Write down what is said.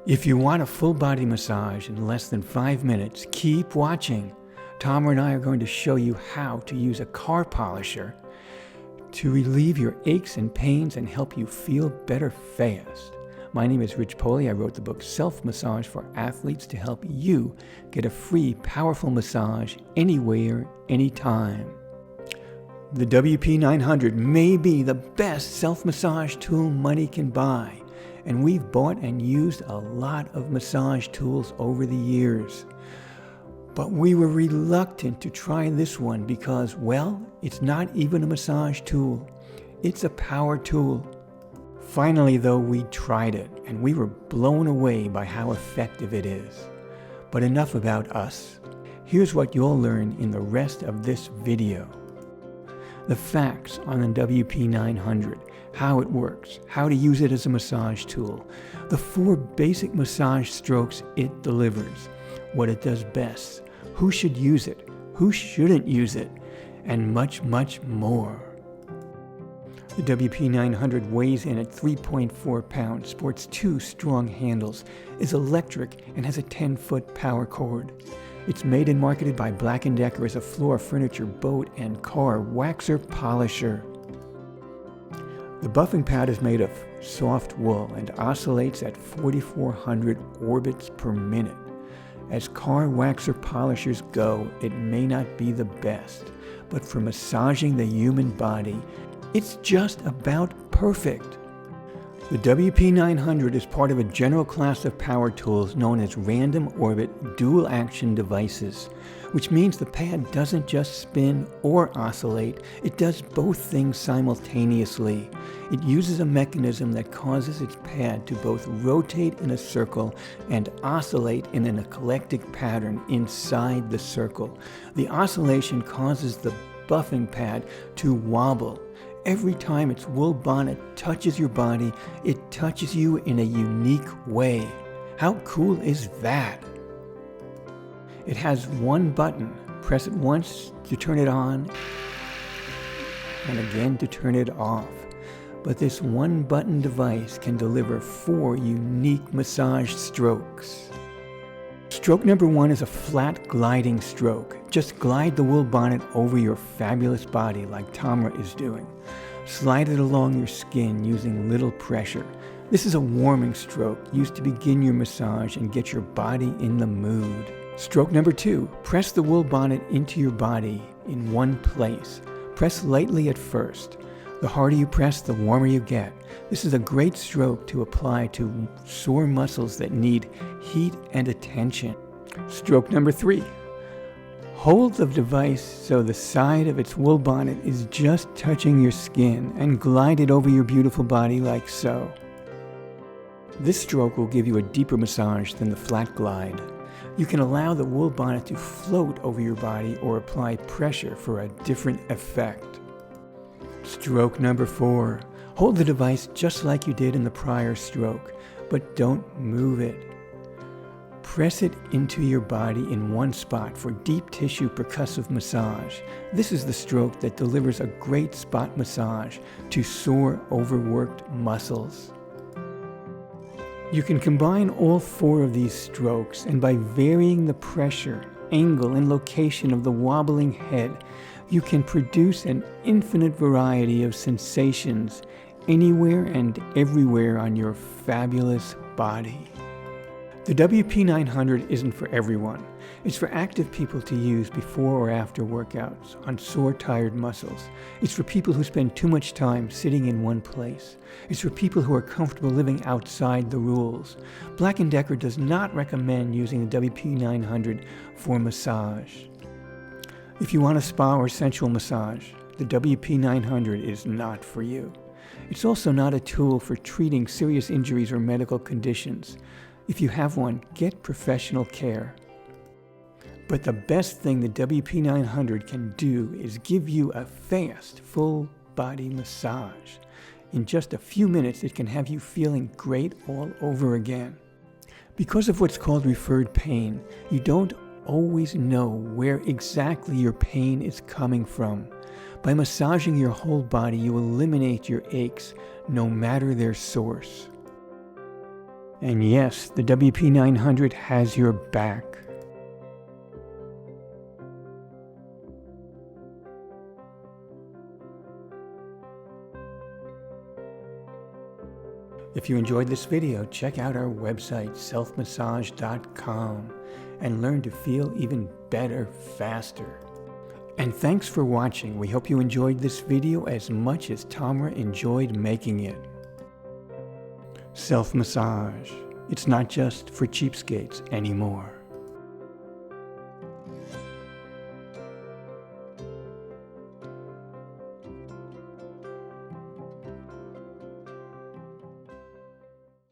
If you want a full body massage in less than 5 minutes, keep watching. Tom and I are going to show you how to use a car polisher to relieve your aches and pains and help you feel better fast. My name is Rich Poley. I wrote the book Self-Massage for Athletes to help you get a free, powerful massage anywhere, anytime. The WP900 may be the best self-massage tool money can buy, and we've bought and used a lot of massage tools over the years. But we were reluctant to try this one because, well, it's not even a massage tool. It's a power tool. Finally, though, we tried it, and we were blown away by how effective it is. But enough about us. Here's what you'll learn in the rest of this video. The facts on the WP900, how it works, how to use it as a massage tool, the 4 basic massage strokes it delivers, what it does best, who should use it, who shouldn't use it, and much, much more. The WP900 weighs in at 3.4 pounds, sports 2 strong handles, is electric, and has a 10-foot power cord. It's made and marketed by Black Decker as a floor, furniture, boat, and car waxer polisher. The buffing pad is made of soft wool and oscillates at 4,400 orbits per minute. As car waxer polishers go, it may not be the best, but for massaging the human body, it's just about perfect. The WP900 is part of a general class of power tools known as random orbit dual action devices, which means the pad doesn't just spin or oscillate, it does both things simultaneously. It uses a mechanism that causes its pad to both rotate in a circle and oscillate in an eclectic pattern inside the circle. The oscillation causes the buffing pad to wobble. Every time its wool bonnet touches your body, it touches you in a unique way. How cool is that? It has one button. Press it once to turn it on, and again to turn it off. But this one button device can deliver 4 unique massage strokes. Stroke number 1 is a flat gliding stroke. Just glide the wool bonnet over your fabulous body like Tamra is doing. Slide it along your skin using little pressure. This is a warming stroke used to begin your massage and get your body in the mood. Stroke number 2, press the wool bonnet into your body in one place. Press lightly at first. The harder you press, the warmer you get. This is a great stroke to apply to sore muscles that need heat and attention. Stroke number 3. Hold the device so the side of its wool bonnet is just touching your skin and glide it over your beautiful body like so. This stroke will give you a deeper massage than the flat glide. You can allow the wool bonnet to float over your body or apply pressure for a different effect. Stroke number 4. Hold the device just like you did in the prior stroke, but don't move it. Press it into your body in one spot for deep tissue percussive massage. This is the stroke that delivers a great spot massage to sore, overworked muscles. You can combine all 4 of these strokes, and by varying the pressure, angle, and location of the wobbling head, you can produce an infinite variety of sensations anywhere and everywhere on your fabulous body. The WP900 isn't for everyone. It's for active people to use before or after workouts on sore, tired muscles. It's for people who spend too much time sitting in one place. It's for people who are comfortable living outside the rules. Black & Decker does not recommend using the WP900 for massage. If you want a spa or sensual massage, the WP900 is not for you. It's also not a tool for treating serious injuries or medical conditions. If you have one, get professional care. But the best thing the WP900 can do is give you a fast, full body massage. In just a few minutes, it can have you feeling great all over again. Because of what's called referred pain, you don't always know where exactly your pain is coming from. By massaging your whole body, you eliminate your aches, no matter their source. And yes, the WP900 has your back. If you enjoyed this video, check out our website, selfmassage.com, and learn to feel even better, faster. And thanks for watching. We hope you enjoyed this video as much as Tamra enjoyed making it. Self-massage. It's not just for cheapskates anymore.